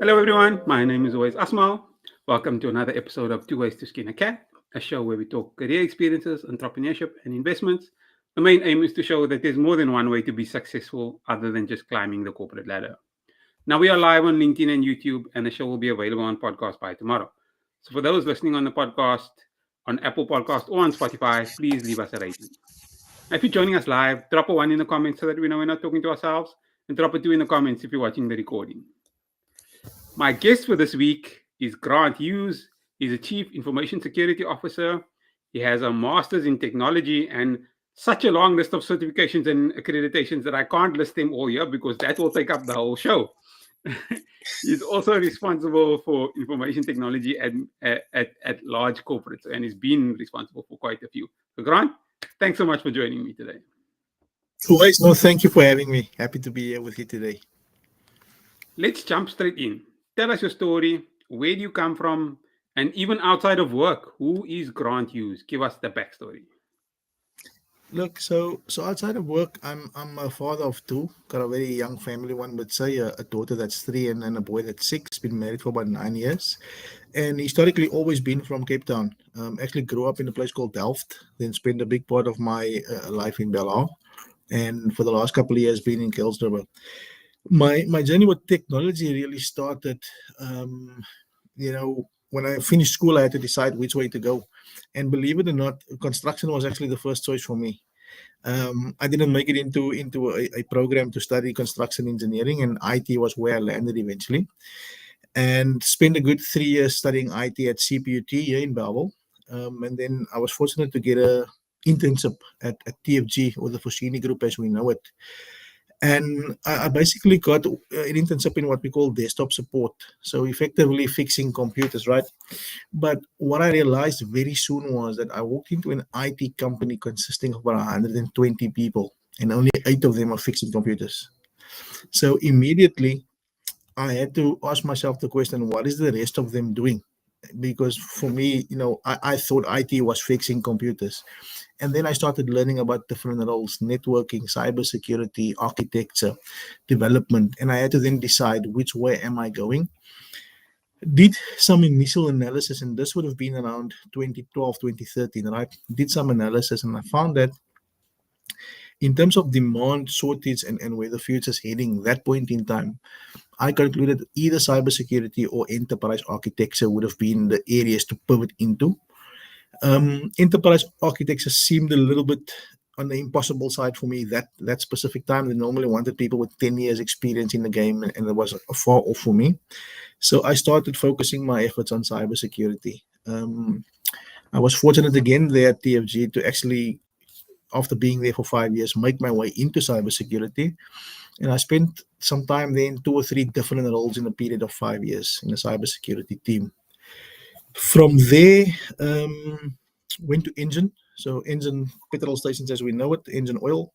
Hello, everyone. My name is always Asmal. Welcome to another episode of Tooways to Skin a Cat, a show where we talk career experiences, entrepreneurship, and investments. The main aim is to show that there's more than one way to be successful other than just climbing the corporate ladder. Now, we are live on LinkedIn and YouTube, and the show will be available on podcast by tomorrow. So, for those listening on the podcast, on Apple Podcast or on Spotify, please leave us a rating. If you're joining us live, drop a one in the comments so that we know we're not talking to ourselves, and drop a two in the comments if you're watching the recording. My guest for this week is Grant Hughes. He's a Chief Information Security Officer. He has a master's in technology and such a long list of certifications and accreditations that I can't list them all here because that will take up the whole show. He's also responsible for information technology at large corporates, and he's been responsible for quite a few. So, Grant, thanks so much for joining me today. Tooways, no, thank you for having me. Happy to be here with you today. Let's jump straight in. Tell us your story. Where do you come from? And even outside of work, who is Grant Hughes? Give us the backstory. Look, so outside of work, I'm a father of two. Got a very young family. One would say a daughter that's 3 and a boy that's 6. Been married for about 9 years, and historically always been from Cape Town. Actually grew up in a place called Delft. Then spent a big part of my life in Belgium, and for the last couple of years been in Kelsdorp. My journey with technology really started, when I finished school, I had to decide which way to go. And believe it or not, construction was actually the first choice for me. I didn't make it into a program to study construction engineering, and IT was where I landed eventually. And spent a good 3 years studying IT at CPUT here in Bellville. And then I was fortunate to get a internship at TFG, or the Foschini Group as we know it. And I basically got an internship in what we call desktop support. So effectively fixing computers, right? But what I realized very soon was that I walked into an IT company consisting of about 120 people, and only 8 of them are fixing computers. So immediately I had to ask myself the question, what is the rest of them doing? Because for me, I thought IT was fixing computers. And then I started learning about different roles: networking, cybersecurity, architecture, development. And I had to then decide which way am I going. Did some initial analysis, and this would have been around 2012, 2013, right? Did some analysis, and I found that in terms of demand, shortage, and where the future is heading, that point in time, I concluded either cybersecurity or enterprise architecture would have been the areas to pivot into. Enterprise architecture seemed a little bit on the impossible side for me that specific time. They normally wanted people with 10 years experience in the game, and it was far off for me. So I started focusing my efforts on cybersecurity. I was fortunate again there at TFG to actually, after being there for 5 years, make my way into cybersecurity. And I spent some time there in 2 or 3 different roles in a period of 5 years in the cybersecurity team. From there, went to Engine. So Engine petrol stations as we know it, Engine Oil.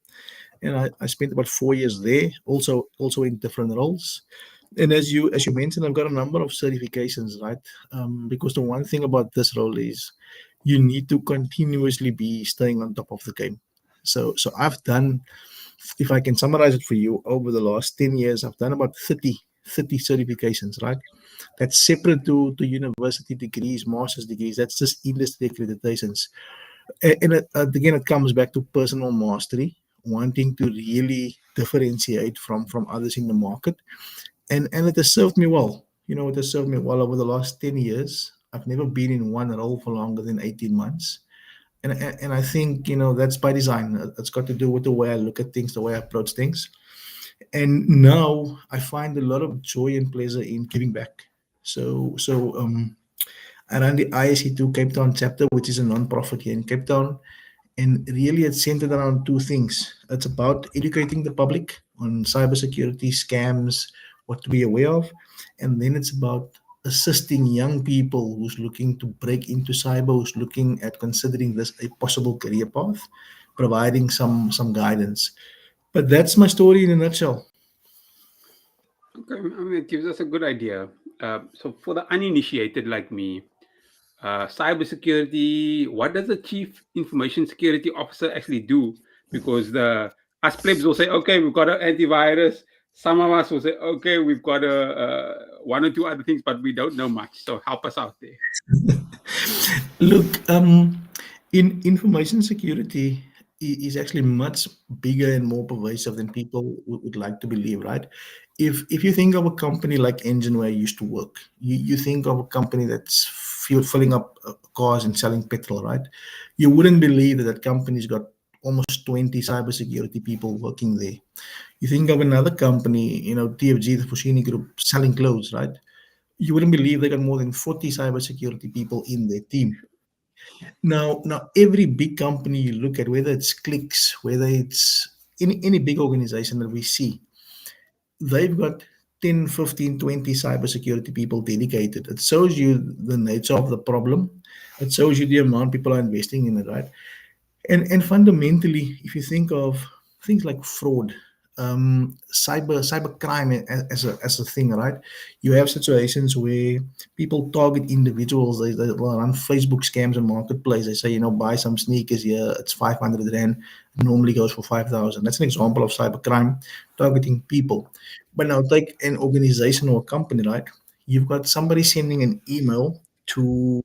And I spent about 4 years there, also in different roles. And as you mentioned, I've got a number of certifications, right? Because the one thing about this role is you need to continuously be staying on top of the game. So I've done, if I can summarize it for you, over the last 10 years, I've done about 30 certifications, right? That's separate to university degrees, master's degrees. That's just industry accreditations. And again, it comes back to personal mastery, wanting to really differentiate from others in the market. And it has served me well. It has served me well over the last 10 years. I've never been in one role for longer than 18 months. And I think, that's by design. It's got to do with the way I look at things, the way I approach things. And now I find a lot of joy and pleasure in giving back. So I run the ISC2 Cape Town chapter, which is a non-profit here in Cape Town. And really it's centered around 2 things. It's about educating the public on cybersecurity, scams, what to be aware of. And then it's about assisting young people who's looking to break into cyber, who's looking at considering this a possible career path, providing some guidance. But that's my story in a nutshell. Okay, it gives us a good idea. So, for the uninitiated like me, cybersecurity, what does the chief information security officer actually do? Because the us plebs will say, okay, we've got an antivirus, Some of us will say, okay, we've got one or two other things, but we don't know much. So help us out there. Look, in information security is actually much bigger and more pervasive than people would like to believe, right? If you think of a company like Engine where I used to work, you think of a company that's filling up cars and selling petrol, right? You wouldn't believe that that company's got almost 20 cybersecurity people working there. You think of another company, TFG, the Foschini Group, selling clothes, right? You wouldn't believe they got more than 40 cybersecurity people in their team. Now every big company you look at, whether it's Clicks, whether it's any big organization that we see, they've got 10, 15, 20 cybersecurity people dedicated. It shows you the nature of the problem. It shows you the amount people are investing in it, right? And fundamentally, if you think of things like fraud, cyber crime as a thing, right? You have situations where people target individuals. They run Facebook scams and marketplace. They say, buy some sneakers here. It's 500 rand. Normally goes for 5,000. That's an example of cyber crime targeting people. But now take an organization or a company, right? You've got somebody sending an email to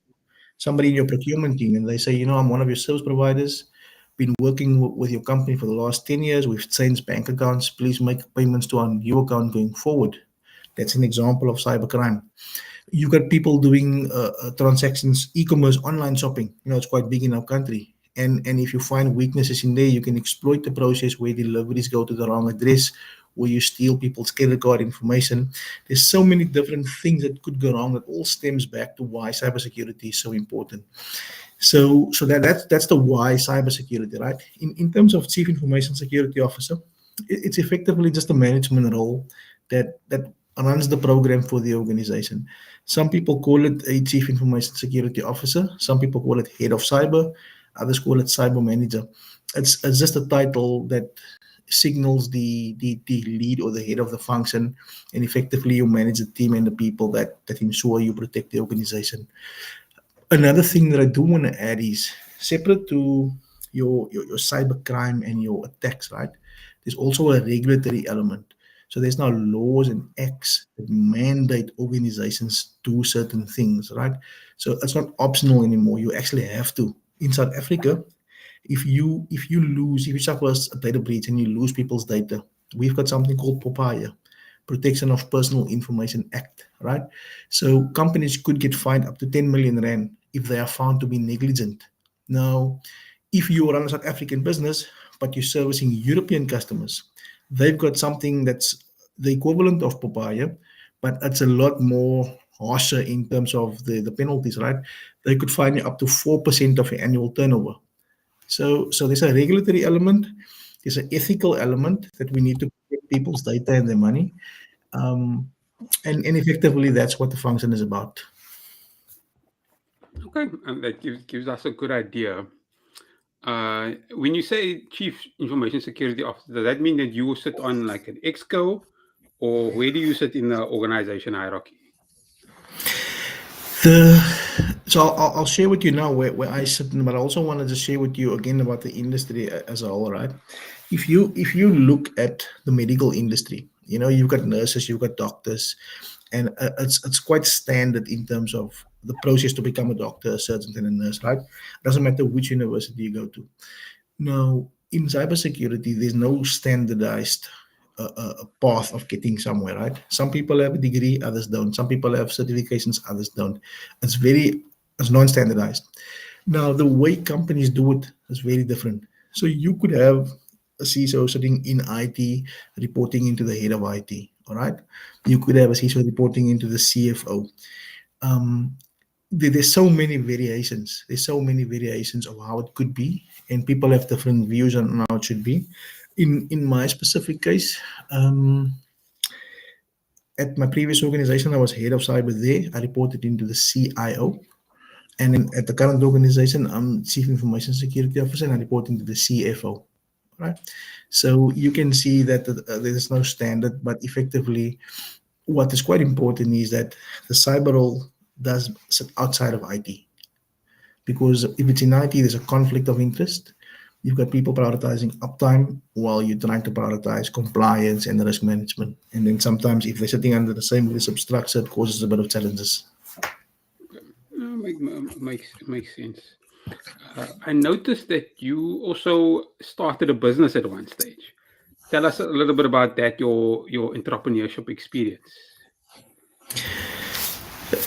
somebody in your procurement team, and they say, I'm one of your service providers, been working with your company for the last 10 years. We've changed bank accounts. Please make payments to our new account going forward. That's an example of cybercrime. You got people doing transactions, e-commerce, online shopping. It's quite big in our country. And if you find weaknesses in there, you can exploit the process where deliveries go to the wrong address, where you steal people's credit card information. There's so many different things that could go wrong. That all stems back to why cybersecurity is so important. So that's the why cybersecurity, right? In terms of chief information security officer, it's effectively just a management role that runs the program for the organization. Some people call it a chief information security officer. Some people call it head of cyber. Others call it cyber manager. It's just a title that signals the lead or the head of the function, and effectively you manage the team and the people that ensure you protect the organization. Another thing that I do want to add is separate to your cyber crime and your attacks, right? There's also a regulatory element. So there's now laws and acts that mandate organizations do certain things, right? So it's not optional anymore. You actually have to. In South Africa, if you suffer a data breach and you lose people's data, we've got something called POPIA, Protection of Personal Information Act, right? So companies could get fined up to 10 million rand if they are found to be negligent. Now, if you run a South African business but you're servicing European customers, they've got something that's the equivalent of POPIA, but it's a lot more harsher in terms of the penalties, right? They could fine you up to 4% of your annual turnover. So there's a regulatory element, there's an ethical element that we need to protect people's data and their money. Um, and effectively, that's what the function is about. Okay, and that gives us a good idea. When you say chief information security officer, does that mean that you will sit on like an exco, or where do you sit in the organization hierarchy? The so I'll share with you now where I sit, but I also wanted to share with you again about the industry as a whole, right? If you look at the medical industry, you've got nurses, you've got doctors, and it's quite standard in terms of the process to become a doctor, a surgeon, and a nurse, right? Doesn't matter which university you go to. Now, in cybersecurity, there's no standardized path of getting somewhere, right? Some people have a degree, others don't. Some people have certifications, others don't. It's non-standardized. Now, the way companies do it is very different. So you could have a CISO sitting in IT reporting into the head of IT, all right? You could have a CISO reporting into the CFO. Um, there's so many variations. There's so many variations of how it could be, and people have different views on how it should be. In my specific case, at my previous organization, I was head of cyber there. I reported into the CIO. And then at the current organization, I'm Chief Information Security Officer and I report into the CFO. Right. So you can see that there is no standard, but effectively, what is quite important is that the cyber role does sit outside of IT. Because if it's in IT, there's a conflict of interest. You've got people prioritizing uptime while you're trying to prioritize compliance and risk management. And then sometimes, if they're sitting under the same leadership structure, it causes a bit of challenges. Makes sense. I noticed that you also started a business at one stage. Tell us a little bit about that, your entrepreneurship experience.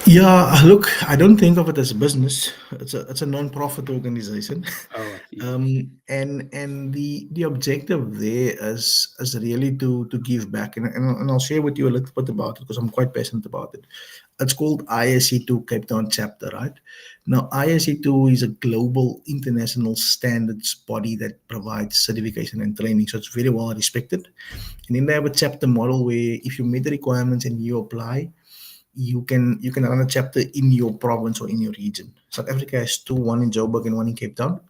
Yeah, look, I don't think of it as a business. It's a non-profit organization. Oh, I see. And the objective there is really to give back, and I'll share with you a little bit about it because I'm quite passionate about it. It's called ISC2 Cape Town chapter, right? Now, ISC2 is a global international standards body that provides certification and training, so it's very well respected. And then they have a chapter model where if you meet the requirements and you apply, you can run a chapter in your province or in your region. South Africa has two, one in Joburg and one in Cape Town.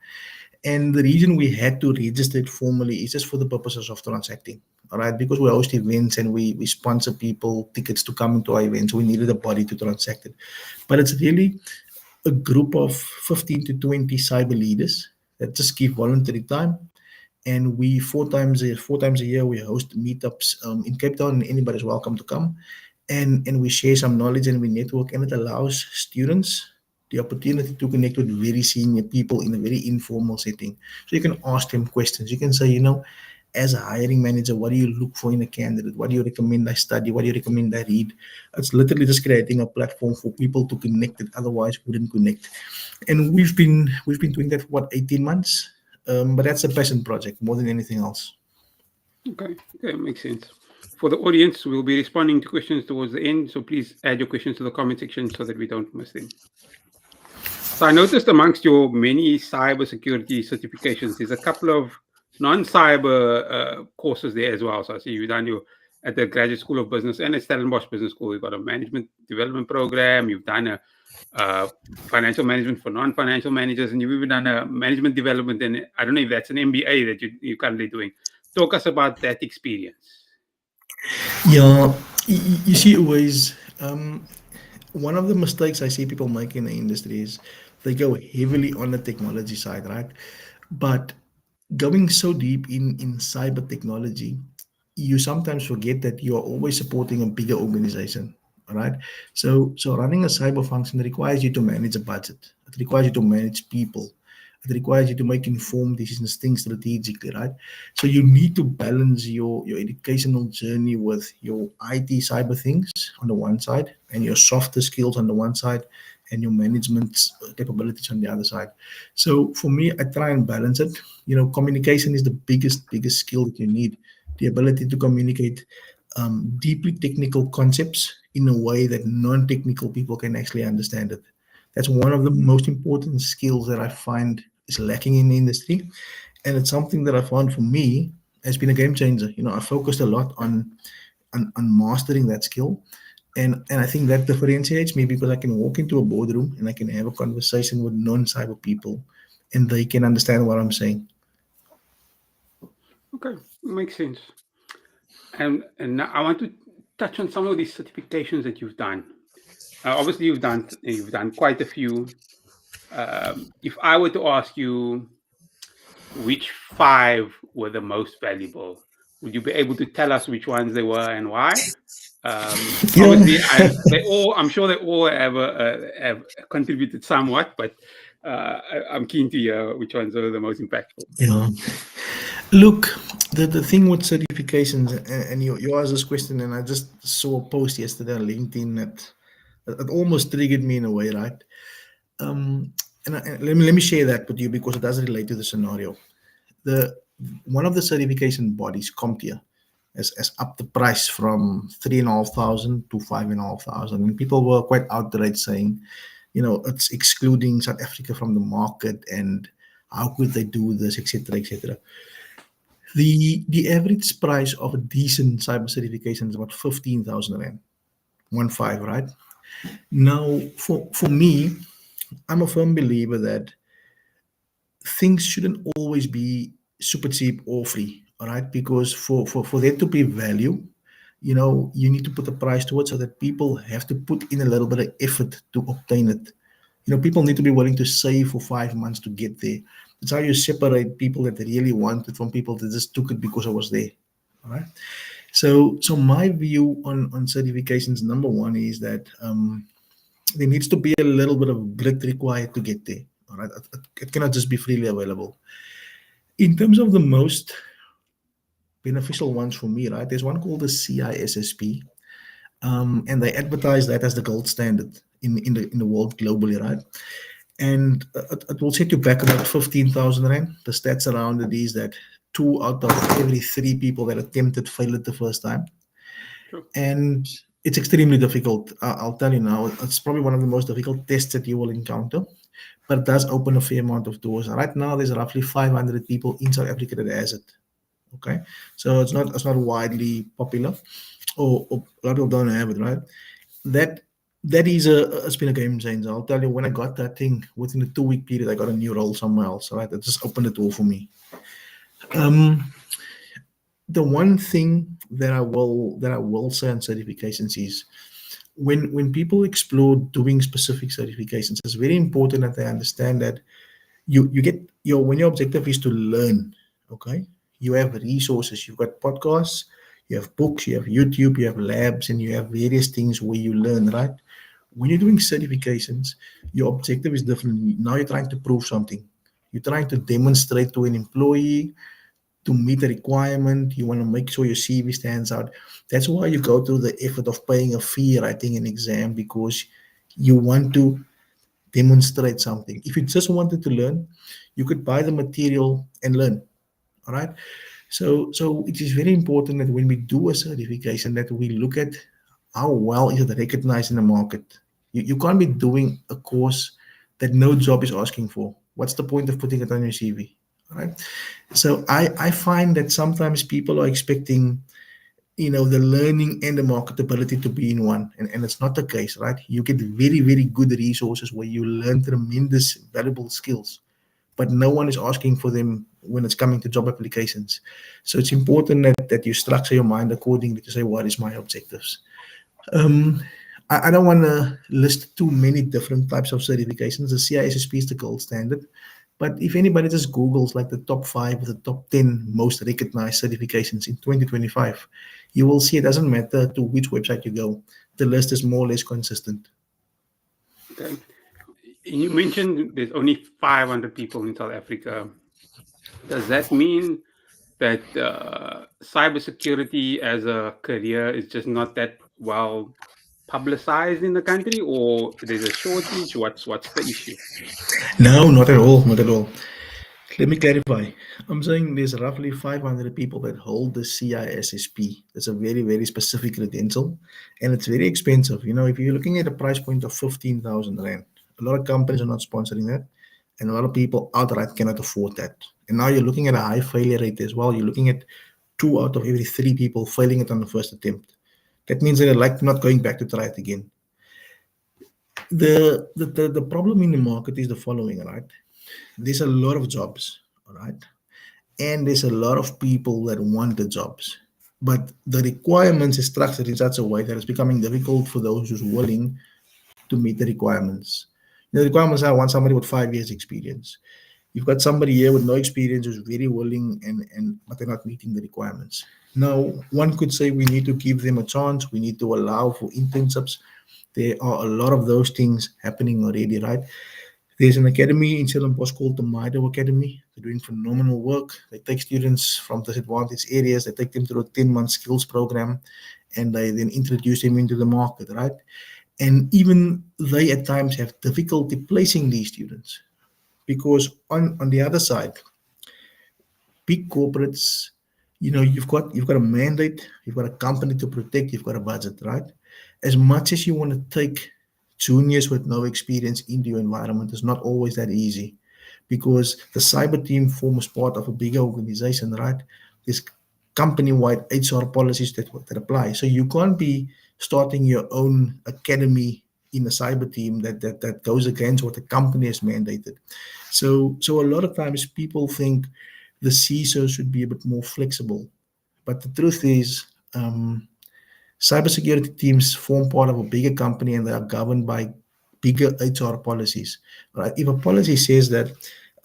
And the reason we had to register it formally is just for the purposes of transacting. All right, because we host events and we sponsor people tickets to come into our events, we needed a body to transact it. But it's really a group of 15 to 20 cyber leaders that just give voluntary time. And we four times a year we host meetups in Cape Town, and anybody's welcome to come. And we share some knowledge and we network, and it allows students the opportunity to connect with very senior people in a very informal setting. So you can ask them questions. You can say, as a hiring manager, what do you look for in a candidate? What do you recommend I study? What do you recommend I read? It's literally just creating a platform for people to connect that otherwise wouldn't connect. And we've been doing that for 18 months. But that's a passion project more than anything else. Okay, makes sense. For the audience, we'll be responding to questions towards the end, so please add your questions to the comment section so that we don't miss them. So I noticed amongst your many cybersecurity certifications, there's a couple of non-cyber courses there as well. So I see you've done your at the Graduate School of Business and at Stellenbosch Business School. You've got a management development program. You've done a financial management for non-financial managers, and you've even done a management development. And I don't know if that's an MBA that you're currently doing. Talk us about that experience. Yeah, you see, always one of the mistakes I see people make in the industry is they go heavily on the technology side, right? But going so deep in cyber technology, you sometimes forget that you are always supporting a bigger organization. All right. So running a cyber function requires you to manage a budget. It requires you to manage people. It requires you to make informed decisions, think strategically, right? So you need to balance your educational journey with your IT cyber things on the one side and your softer skills on the one side and your management capabilities on the other side. So for me, I try and balance it. Communication is the biggest skill that you need. The ability to communicate deeply technical concepts in a way that non-technical people can actually understand it. That's one of the most important skills that I find is lacking in the industry, and it's something that I found for me has been a game changer. I focused a lot on mastering that skill, and I think that differentiates me because I can walk into a boardroom and I can have a conversation with non-cyber people, and they can understand what I'm saying. Okay, makes sense. And now I want to touch on some of these certifications that you've done. Obviously, you've done quite a few. If I were to ask you which five were the most valuable, would you be able to tell us which ones they were and why? Yeah, Obviously, I'm sure they all have contributed somewhat, but I'm keen to hear which ones are the most impactful. yeah. Look, the thing with certifications, and you asked this question, and I just saw a post yesterday on LinkedIn that it almost triggered me in a way, right? Um, and let me share that with you because it does relate to the scenario. The One of the certification bodies, CompTIA, has upped the price from 3,500 to 5,500, and people were quite outraged, saying, it's excluding South Africa from the market, and how could they do this, etc., etc. The average price of a decent cyber certification is about 15,000 rand, 1.5, right? Now, for me, I'm a firm believer that things shouldn't always be super cheap or free, all right? Because for there to be value, you need to put a price to it so that people have to put in a little bit of effort to obtain it. People need to be willing to save for 5 months to get there. It's how you separate people that really want it from people that just took it because I was there. All right. So my view on certifications, number one, is that there needs to be a little bit of grit required to get there. All right. It cannot just be freely available. In terms of the most beneficial ones for me, right? There's one called the CISSP, and they advertise that as the gold standard in the world globally, right? And it will set you back about 15,000 rand. The stats around it is that 2 out of every 3 people that attempted failed it the first time, Sure. and it's extremely difficult. I'll tell you now, it's probably one of the most difficult tests that you will encounter, but it does open a fair amount of doors. Right now, there's roughly 500 people in South Africa that has it. Okay, so it's not widely popular, or a lot of people don't have it, right? That that is it's been a game changer. I'll tell you, when I got that thing within a 2 week period, I got a new role somewhere else. Right, it just opened the door for me. Um, the one thing that I will say on certifications is when people explore doing specific certifications, it's very important that they understand that you get your when your objective is to learn. Okay, you have resources, you've got podcasts, you have books, you have YouTube, you have labs, and you have various things where you learn, right? When you're doing certifications, your objective is different. Now you're trying to prove something. You're trying to demonstrate to an employee to meet a requirement. You want to make sure your CV stands out. That's why you go through the effort of paying a fee, writing an exam, because you want to demonstrate something. If you just wanted to learn, you could buy the material and learn. All right. So it is very important that when we do a certification, that we look at how well is it recognized in the market. You can't be doing a course that no job is asking for. What's the point of putting it on your CV? All right. So I find that sometimes people are expecting, the learning and the marketability to be in one, and it's not the case, right? You get very, very good resources where you learn tremendous valuable skills, but no one is asking for them when it's coming to job applications. So it's important that you structure your mind accordingly to say, what is my objectives? um, I don't want to list too many different types of certifications. The CISSP is the gold standard. But if anybody just Googles like the top 5 or the top 10 most recognized certifications in 2025, you will see it doesn't matter to which website you go. The list is more or less consistent. Okay. You mentioned there's only 500 people in South Africa. Does that mean that cybersecurity as a career is just not that well publicized in the country, or there's a shortage? What's the issue? No, not at all. Not at all. Let me clarify. I'm saying there's roughly 500 people that hold the CISSP. That's a very, very specific credential, and it's very expensive. If you're looking at a price point of 15,000 Rand, a lot of companies are not sponsoring that, and a lot of people outright cannot afford that. And now you're looking at a high failure rate as well. You're looking at 2 out of every 3 people failing it on the first attempt. That means that they're like not going back to try it again. The problem in the market is the following, right? There's a lot of jobs, all right? And there's a lot of people that want the jobs, but the requirements is structured in such a way that it's becoming difficult for those who's willing to meet the requirements. The requirements are, I want somebody with 5 years experience. You've got somebody here with no experience who's very willing, and but they're not meeting the requirements. Now, one could say we need to give them a chance. We need to allow for internships. There are a lot of those things happening already, right? There's an academy in Stellenbosch called the Mido Academy. They're doing phenomenal work. They take students from disadvantaged areas, they take them through a 10-month skills program, and they then introduce them into the market, right? And even they at times have difficulty placing these students, because on the other side, big corporates, you've got a mandate, you've got a company to protect, you've got a budget, right? As much as you want to take juniors with no experience into your environment, is not always that easy, because the cyber team forms part of a bigger organization, right? There's company-wide HR policies that apply. So you can't be starting your own academy in a cyber team that goes against what the company has mandated. So a lot of times people think the CISO should be a bit more flexible, but the truth is, cybersecurity teams form part of a bigger company, and they are governed by bigger HR policies. Right? If a policy says that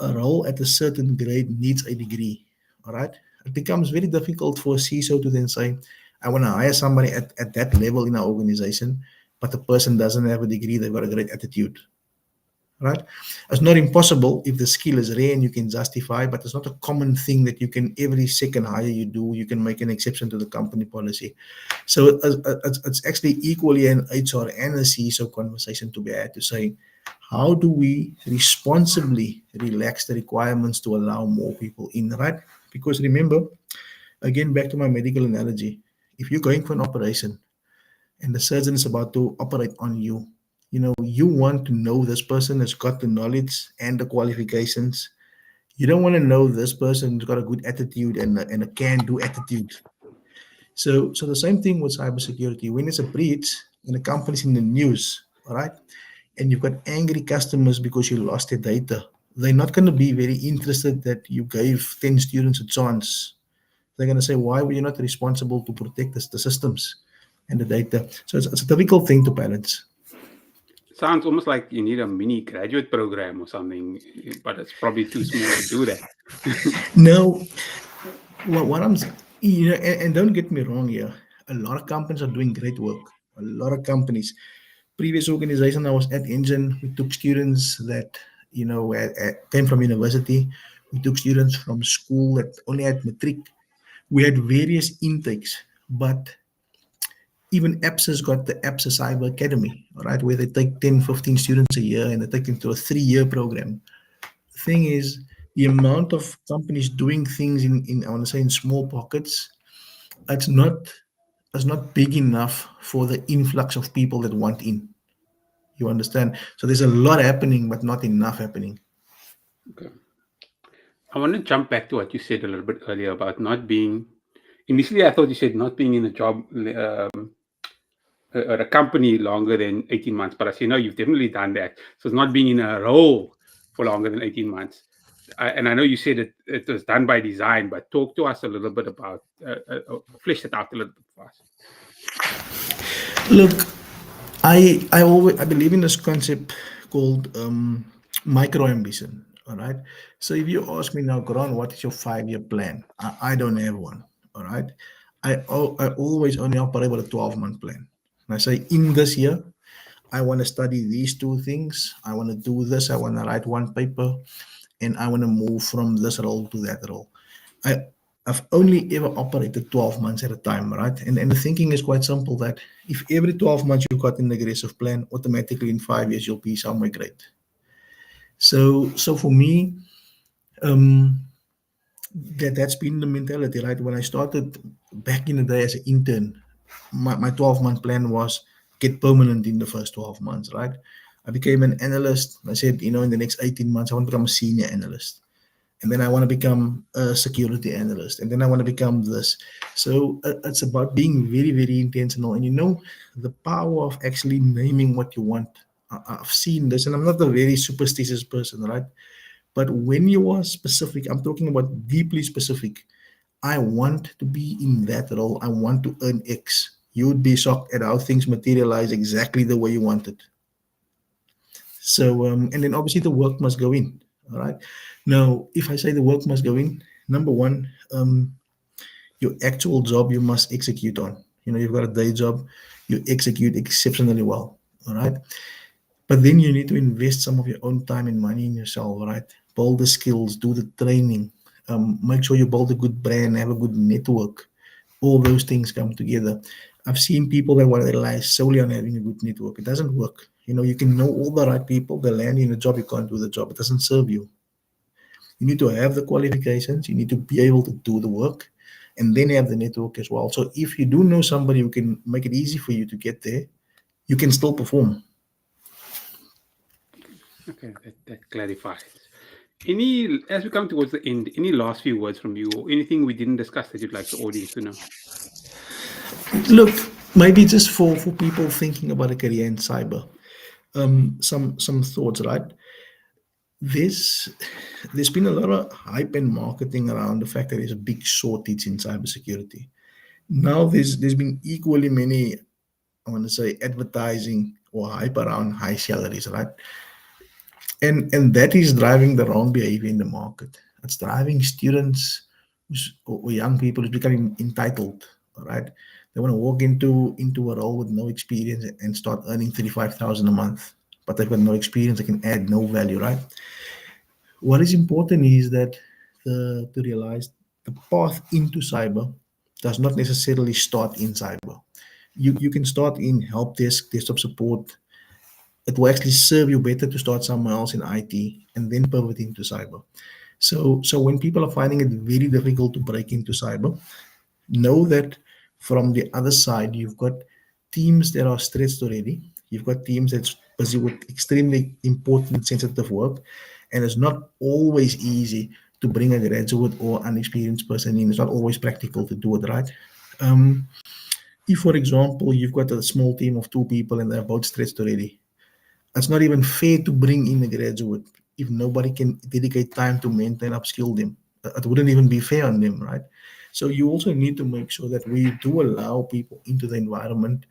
a role at a certain grade needs a degree, all right, it becomes very difficult for a CISO to then say, I want to hire somebody at that level in our organization, but the person doesn't have a degree, they've got a great attitude, right? It's not impossible if the skill is rare and you can justify, but it's not a common thing that you can every second hire you do, you can make an exception to the company policy. So it's actually equally an HR and a CISO conversation to be had to say, how do we responsibly relax the requirements to allow more people in, right? Because remember, again, back to my medical analogy, if you're going for an operation and the surgeon is about to operate on you, you want to know this person has got the knowledge and the qualifications. You don't want to know this person's got a good attitude and a can-do attitude. So the same thing with cybersecurity. When there's a breach and the company's in the news, all right, and you've got angry customers because you lost their data, they're not going to be very interested that you gave 10 students a chance. They're going to say, why were you not responsible to protect the systems and the data? So it's a difficult thing to balance. Sounds almost like you need a mini graduate program or something, but it's probably too small to do that. No, what I'm, and don't get me wrong here, a lot of companies are doing great work. A lot of companies. Previous organization I was at, Engine, we took students that, came from university. We took students from school that only had matric. We had various intakes, but even APS has got the APS Cyber Academy, right, where they take 10, 15 students a year and they take them to a 3-year program. The thing is, the amount of companies doing things in I want to say in small pockets, it's not it's not big enough for the influx of people that want in. You understand? So there's a lot happening, but not enough happening. Okay. I want to jump back to what you said a little bit earlier about not being. Initially, I thought you said not being in a job or a company longer than 18 months, but I say no, you've definitely done that. So it's not being in a role for longer than 18 months. And I know you said it was done by design, but talk to us a little bit about, flesh it out a little bit for us. Look, I believe in this concept called micro ambition. All right. So if you ask me now, Grant, what is your 5-year plan? I don't have one. All right. I always only operate with a 12-month plan. And I say in this year, I want to study these 2 things. I want to do this. I want to write 1 paper, and I want to move from this role to that role. I I've only ever operated 12 months at a time, right? And the thinking is quite simple that if every 12 months you got an aggressive plan, automatically in 5 years you'll be somewhere great. So for me, um, that's been the mentality, right? When I started back in the day as an intern, my 12-month plan was get permanent in the first 12 months, right? I became an analyst. I said, in the next 18 months, I want to become a senior analyst. And then I want to become a security analyst. And then I want to become this. So it's about being very, very intentional. And the power of actually naming what you want. I've seen this, and I'm not a very superstitious person, right? But when you are specific, I'm talking about deeply specific. I want to be in that role. I want to earn X. You would be shocked at how things materialize exactly the way you want it. So, and then obviously the work must go in. All right. Now, if I say the work must go in, number one, your actual job you must execute on. You've got a day job, you execute exceptionally well. All right. But then you need to invest some of your own time and money in yourself, right? Build the skills, do the training, make sure you build a good brand, have a good network. All those things come together. I've seen people that want to rely solely on having a good network. It doesn't work. You can know all the right people, they land you in a job, you can't do the job. It doesn't serve you. You need to have the qualifications, you need to be able to do the work, and then have the network as well. So if you do know somebody who can make it easy for you to get there, you can still perform. Okay, that clarifies. As we come towards the end, any last few words from you or anything we didn't discuss that you'd like the audience to know? Look, maybe just for people thinking about a career in cyber, some thoughts, right? There's there's been a lot of hype and marketing around the fact that there's a big shortage in cybersecurity. Now there's been equally many, I want to say, advertising or hype around high salaries, right? And that is driving the wrong behavior in the market. It's driving students or young people who's becoming entitled, all right? They want to walk into a role with no experience and start earning 35,000 a month, but they've got no experience. They can add no value, right? What is important is that to realize the path into cyber does not necessarily start in cyber. You can start in help desk, desktop support. It will actually serve you better to start somewhere else in IT and then pivot into cyber. So when people are finding it very difficult to break into cyber, know that from the other side, you've got teams that are stressed already. You've got teams that's busy with extremely important, sensitive work, and it's not always easy to bring a graduate or unexperienced person in. It's not always practical to do it, right? Um, if, for example, you've got a small team of 2 people and they're both stressed already, it's not even fair to bring in a graduate if nobody can dedicate time to mentor and upskill them. It wouldn't even be fair on them, right? So you also need to make sure that we do allow people into the environment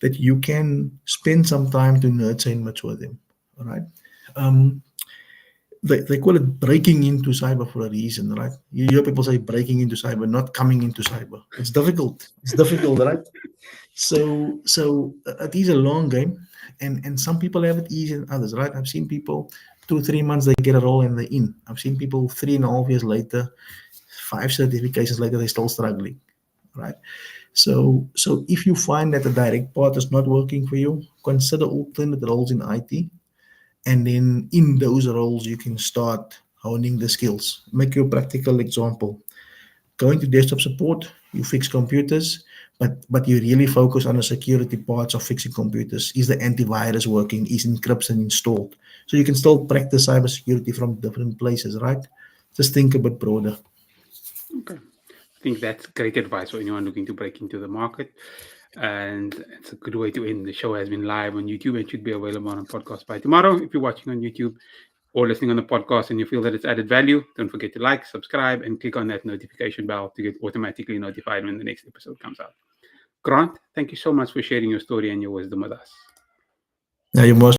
that you can spend some time to nurture and mature them. All right. Um, they call it breaking into cyber for a reason, right? You hear people say breaking into cyber, not coming into cyber. It's difficult. It's difficult, right? So it is a long game, and some people have it easier than others, right? I've seen people 2 3 months they get a role and they're in. I've seen people 3.5 years later, 5 certifications later, they're still struggling, right? So if you find that the direct path is not working for you, consider alternate roles in IT, and then in those roles you can start honing the skills. Make your practical example. Going to desktop support, you fix computers, but you really focus on the security parts of fixing computers. Is the antivirus working? Is encryption installed? So you can still practice cybersecurity from different places, right? Just think a bit broader. Okay. I think that's great advice for anyone looking to break into the market. And it's a good way to end. The show has been live on YouTube and should be available on a podcast by tomorrow. If you're watching on YouTube or listening on the podcast and you feel that it's added value, don't forget to like, subscribe, and click on that notification bell to get automatically notified when the next episode comes out. Grant, thank you so much for sharing your story and your wisdom with us. Now, you're most